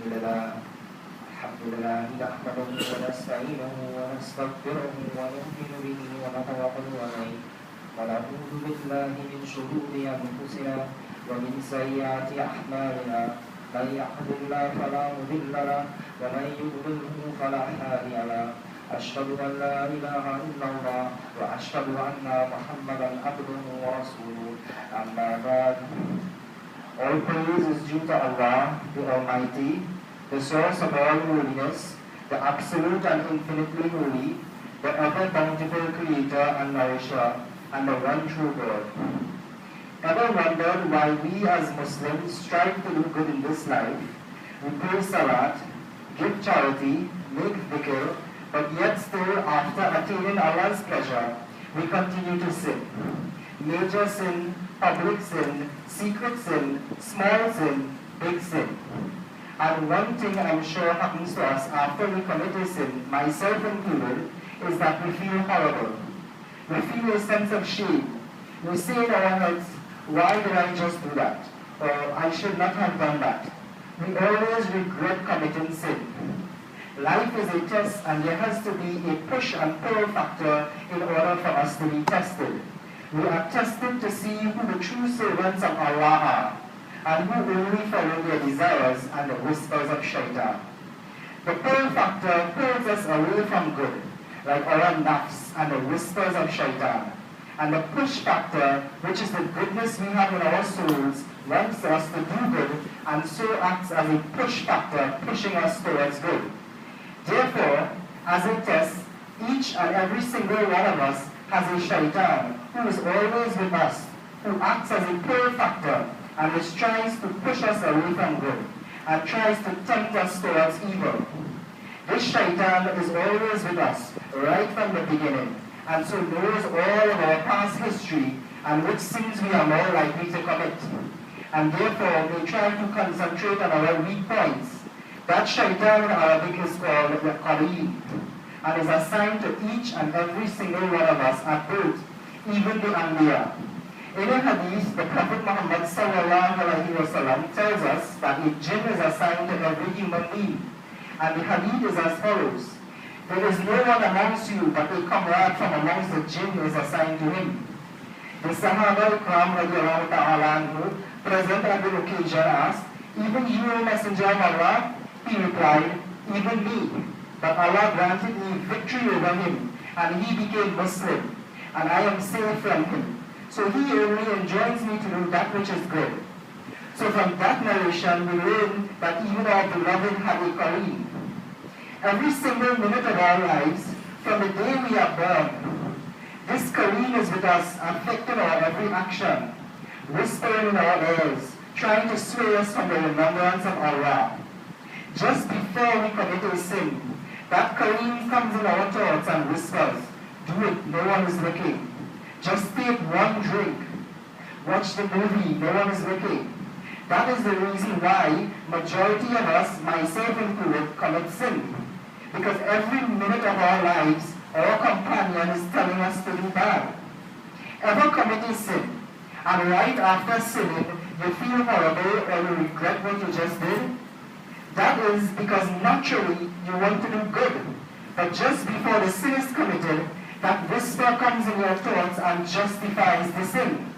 لله الحمد لله نحمده ونستعينه ونستغفره ونؤمن به ونتوكل عليه ونعوذ بالله من شرور أنفسنا ومن سيئات أعمالنا من يهد الله فلا مضل له ومن يضلله فلا هادي له أشهد أن لا إله إلا الله وأشهد أن محمدا عبده ورسوله أما بعد. All praise is due to Allah, the Almighty, the source of all holiness, the absolute and infinitely holy, the ever bountiful Creator and Nourisher, and the one true God. Ever wondered why we as Muslims strive to do good in this life? We pray salat, give charity, make dhikr, but yet still after attaining Allah's pleasure, we continue to sin. Major sin, public sin, secret sin, small sin, big sin. And one thing I'm sure happens to us after we commit a sin, myself included, is that we feel horrible. We feel a sense of shame. We say in our heads, why did I just do that? Or I should not have done that. We always regret committing sin. Life is a test, and there has to be a push and pull factor in order for us to be tested. We are tested to see who the true servants of Allah are, and who only follow their desires and the whispers of shaitan. The pull factor pulls us away from good, like our nafs and the whispers of shaitan. And the push factor, which is the goodness we have in our souls, wants us to do good, and so acts as a push factor, pushing us towards good. Therefore, as a test, each and every single one of us has a shaitan who is always with us, who acts as a pull factor, and which tries to push us away from good, and tries to tempt us towards evil. This shaitan is always with us, right from the beginning, and so knows all of our past history and which sins we are more likely to commit. And therefore, they try to concentrate on our weak points. That shaitan in Arabic is called the Qareeb, and is assigned to each and every single one of us at birth, even the Anbiya. In a hadith, the Prophet Muhammad ﷺ tells us that a jinn is assigned to every human being. And the hadith is as follows: there is no one amongst you but a comrade from amongst the jinn is assigned to him. The Sahaba Ikram radiallahu ta'ala anhu, present at the occasion, asked, even you, O Messenger of Allah? He replied, even me. But Allah granted me victory over him, and he became Muslim, and I am safe from him. So he only enjoins me to do that which is good. So from that narration, we learn that even our beloved had a Qareeb. Every single minute of our lives, from the day we are born, this Qareeb is with us, affecting our every action, whispering in our ears, trying to sway us from the remembrance of Allah. Just before we commit a sin, that Qareeb comes in our thoughts and whispers, do it, no one is looking. Just take one drink. Watch the movie, no one is looking. That is the reason why majority of us, myself included, commit sin. Because every minute of our lives, our companion is telling us to do bad. Ever commit a sin, and right after sinning, you feel horrible or you regret what you just did? That is because naturally you want to do good. But just before the sin is committed, that whisper comes in your thoughts and justifies the sin.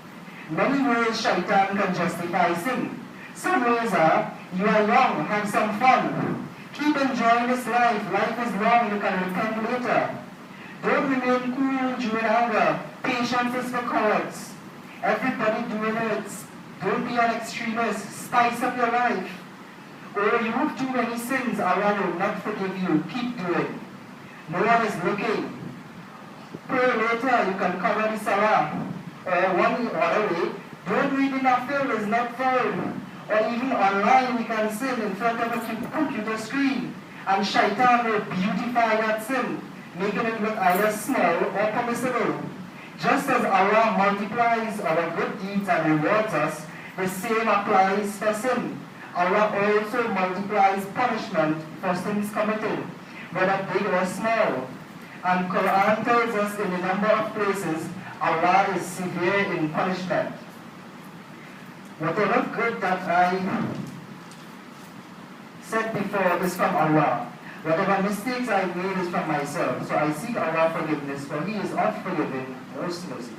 Many ways shaitan can justify sin. Some ways are, you are young, have some fun. Keep enjoying this life. Life is long, you can repent later. Don't remain cool during anger. Patience is for cowards. Everybody doing it. Don't be an extremist. Spice up your life. Or you have too many sins, Allah will not forgive you. Keep doing. No one is looking. Pray later, you can cover the salah. Or one other way, don't read the nafil, is not found. Or even online, we can sin in front of a computer screen. And shaitan will beautify that sin, making it look either small or permissible. Just as Allah multiplies our good deeds and rewards us, the same applies for sin. Allah also multiplies punishment for sins committed, whether big or small. And Quran tells us in a number of places, Allah is severe in punishment. Whatever good that I said said before is from Allah. Whatever mistakes I made is from myself. So I seek Allah's forgiveness, for He is oft forgiving, most merciful.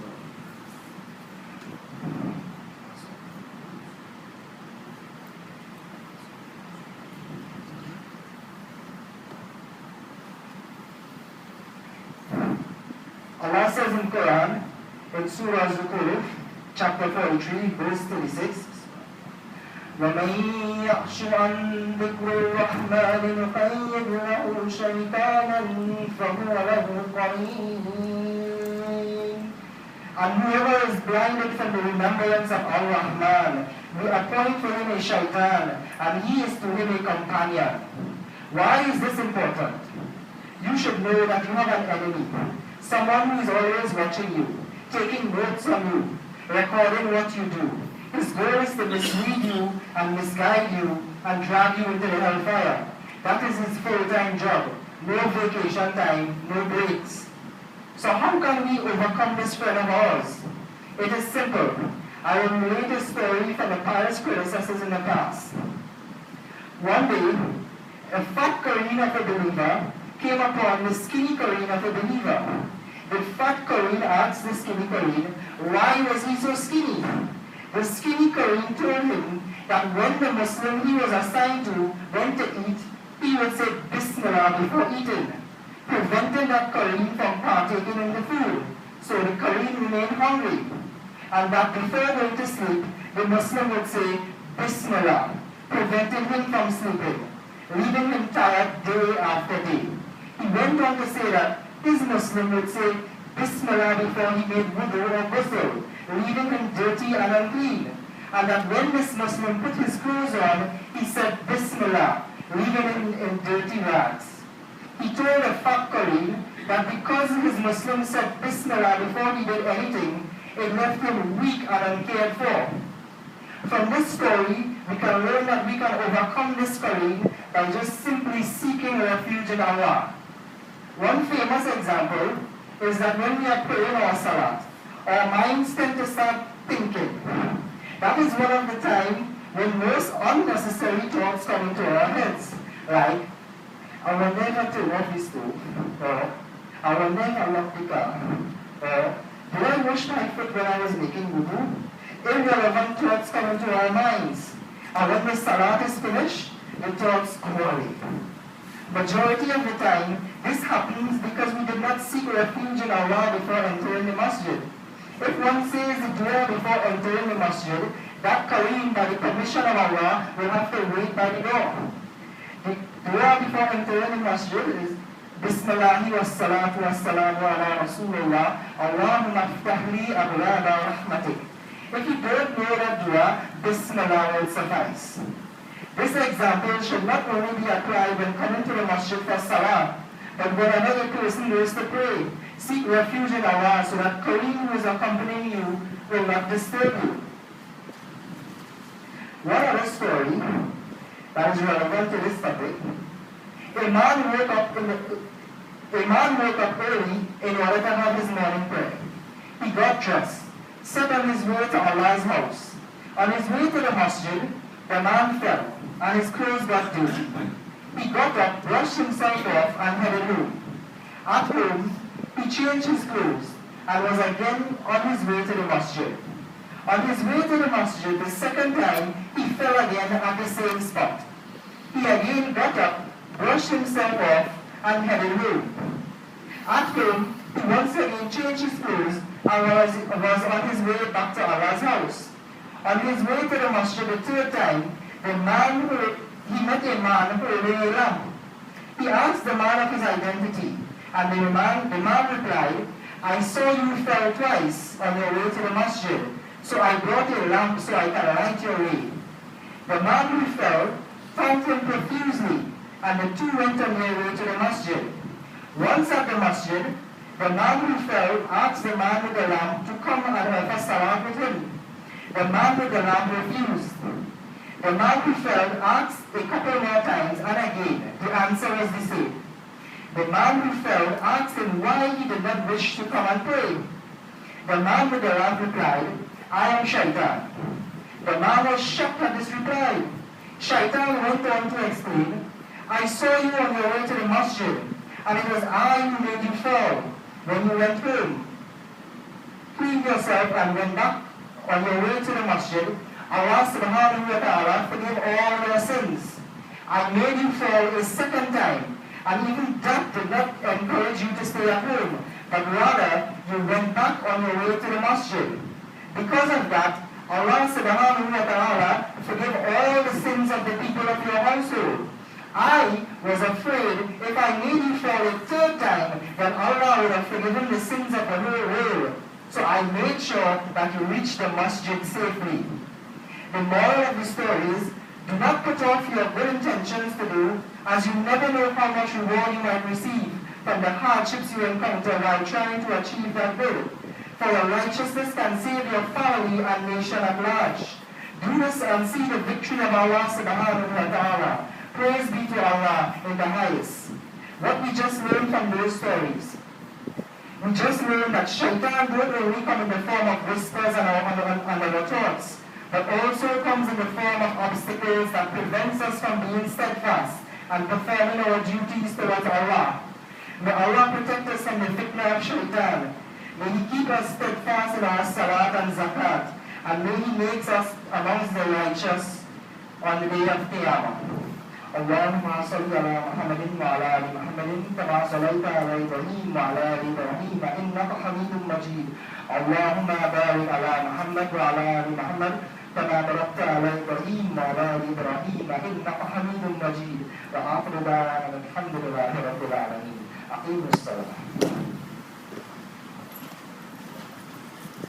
Allah says in Quran, in Surah Zukhruf, chapter 43, verse 36, وَمَنْ يَعْشُ عَنْ ذِكْرِ الرَّحْمَنِ نُقَيِّضْ لَهُ شَيْطَانًا فَهُوَ لَهُ قَرِينٌ. And whoever is blinded from the remembrance of Ar-Rahman, we appoint for him a shaitan, and he is to him a companion. Why is this important? You should know that you have an enemy, someone who is always watching you, taking notes on you, recording what you do. His goal is to mislead you and misguide you and drag you into the hellfire. That is his full-time job. No vacation time, no breaks. So how can we overcome this friend of ours? It is simple. I will relate a story from the pious predecessors in the past. One day, a fat Korean of a believer came upon the skinny Korean of a believer. The fat Korean asked the skinny Korean, why was he so skinny? The skinny Korean told him that when the Muslim he was assigned to went to eat, he would say Bismillah before eating, preventing that Korean from partaking in the food. So the Korean remained hungry. And that before going to sleep, the Muslim would say Bismillah, preventing him from sleeping, leaving him tired day after day. He went on to say that his Muslim would say Bismillah before he made wudu or ghusl, leaving him dirty and unclean. And that when this Muslim put his clothes on, he said Bismillah, leaving him in dirty rags. He told a fat Korean that because his Muslim said Bismillah before he did anything, it left him weak and uncared for. From this story, we can learn that we can overcome this Korean by just simply seeking refuge in Allah. One famous example is that when we are praying our salat, our minds tend to start thinking. That is one of the times when most unnecessary thoughts come into our heads, like, I will never turn off the stove, or I will never lock the car, or did I wash my foot when I was making wudu? Irrelevant thoughts come into our minds, and when the salat is finished, the thoughts go away. Majority of the time, this happens because we did not seek refuge in Allah before entering the masjid. If one says the dua before entering the masjid, that Kareem, by the permission of Allah, will have to wait by the door. The dua before entering the masjid is Bismillahi wa salatu wa salamu ala Rasulullah, Allahumma ftahli abwaba rahmatik. If you don't know that dua, Bismillah will suffice. This example should not only be applied when coming to the masjid for salah, but whenever a person goes to pray, seek refuge in Allah so that Kareem who is accompanying you will not disturb you. One other story that is relevant to this topic, a man woke up early in order to have his morning prayer. He got dressed, set on his way to Allah's house. On his way to the masjid, the man fell, and his clothes got dirty. He got up, brushed himself off, and headed home. At home, he changed his clothes, and was again on his way to the masjid. On his way to the masjid, the second time, he fell again at the same spot. He again got up, brushed himself off, and headed home. At home, he once again changed his clothes, and was on his way back to Allah's house. On his way to the masjid the third time, he met a man holding a lamp. He asked the man of his identity, and the man replied, I saw you fell twice on your way to the masjid, so I brought a lamp so I can light your way. The man who fell thanked him profusely, and the two went on their way to the masjid. Once at the masjid, the man who fell asked the man with the lamp to come and offer salat with him. The man with the lamp refused. The man who fell asked a couple more times, and again, the answer was the same. The man who fell asked him why he did not wish to come and pray. The man with the lamp replied, I am Shaitan. The man was shocked at this reply. Shaitan went on to explain, I saw you on your way to the masjid, and it was I who made you fall when you went home. Clean yourself and went back on your way to the masjid. Allah subhanahu wa ta'ala forgive all your sins. I made you fall a second time, and even that did not encourage you to stay at home, but rather you went back on your way to the masjid. Because of that, Allah subhanahu wa ta'ala forgive all the sins of the people of your household. I was afraid if I made you fall a third time, then Allah would have forgiven the sins of the whole world. So I made sure that you reached the masjid safely. The moral of the story is, do not put off your good intentions to do, as you never know how much reward you might receive from the hardships you encounter while trying to achieve that goal. For your righteousness can save your family and nation at large. Do this and see the victory of Allah subhanahu wa ta'ala. Praise be to Allah in the highest. What we just learned from those stories. We just learned that Shaitan don't only come in the form of whispers and our thoughts, but also comes in the form of obstacles that prevents us from being steadfast and performing our duties towards Allah. May Allah protect us from the fitna of Shaitan. May He keep us steadfast in our salat and zakat, and may He make us amongst the righteous on the day of Qiyamah. Allahumma salli ala Muhammadin wa ala ali Muhammadin kama sallaita ala Ibrahim wa ala ali Ibrahim innaka Hamidum Majid. Allahumma barik ala Muhammad wa ala ali Muhammad kama barakta ala Ibrahim wa ala ali Ibrahim innaka Hamidum Majid. Wa akhiru da'wana alhamdulillahi rabbil alamin. Aqimus salam.